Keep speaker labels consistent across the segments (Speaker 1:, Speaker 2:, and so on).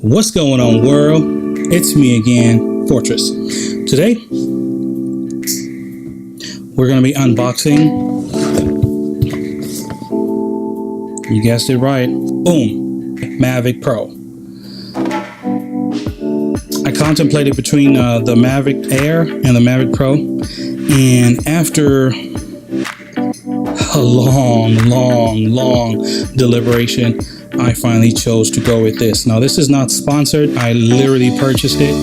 Speaker 1: What's going on, world? It's me again, Fortress. Today, we're going to be unboxing. You guessed it right. Boom. Mavic Pro. I contemplated between the Mavic Air and the Mavic Pro. And after a long deliberation, I finally chose to go with this. Now, this is not sponsored. I literally purchased it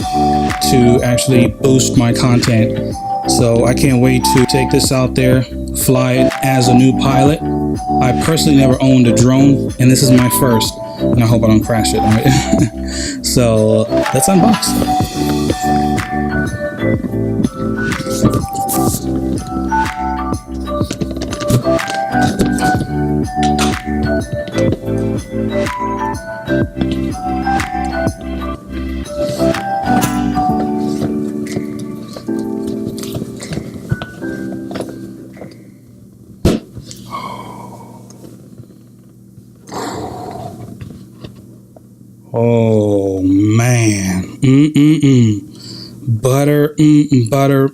Speaker 1: to actually boost my content. So I can't wait to take this out there, fly it as a new pilot. I personally never owned a drone, and this is my first. And I hope I don't crash it. All right? So let's unbox. Oh man, butter, butter,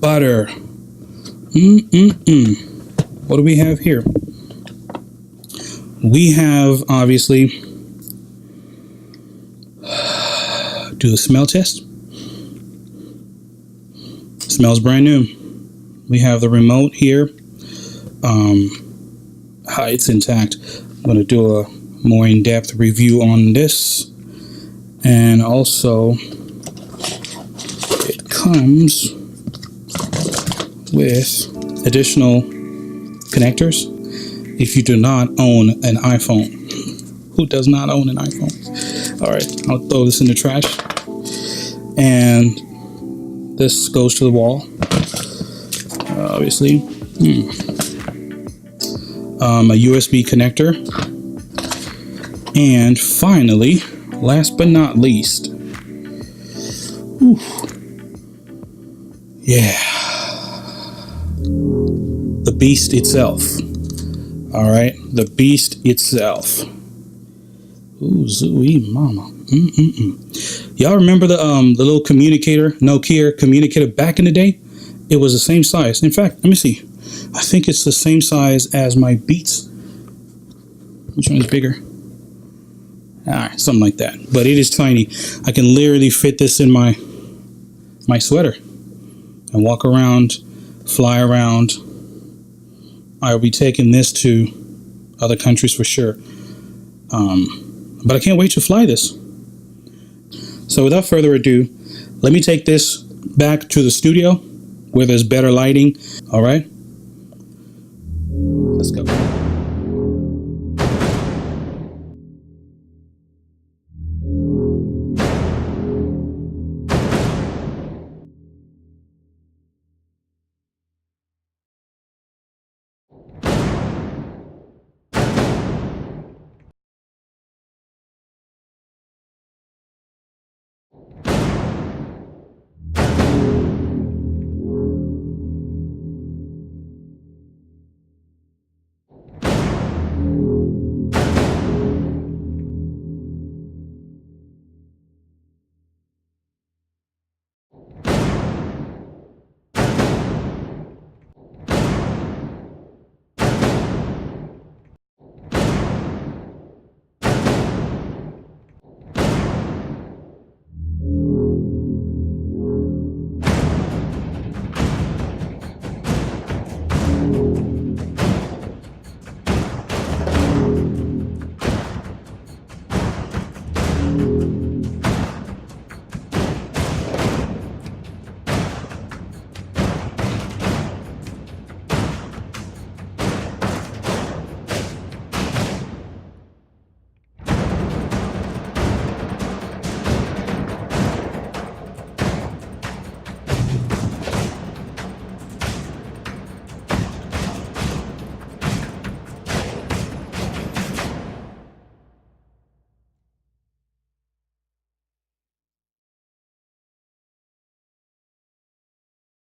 Speaker 1: butter. What do we have here? We have, obviously, do the smell test. Smells brand new. We have the remote here. It's intact. I'm going to do a more in-depth review on this. And also, it comes with additional connectors if you do not own an iPhone. Who does not own an iPhone? All right, I'll throw this in the trash. And this goes to the wall, obviously. A USB connector. And finally, last but not least, the beast itself. All right, the beast itself. Ooh, zooey mama. Y'all remember the little communicator, Nokia communicator back in the day? It was the same size. In fact, let me see. I think it's the same size as my Beats. Which one is bigger? All right, something like that. But it is tiny. I can literally fit this in my sweater and walk around, fly around. I'll be taking this to other countries for sure. But I can't wait to fly this. So without further ado, let me take this back to the studio where there's better lighting. All right, let's go.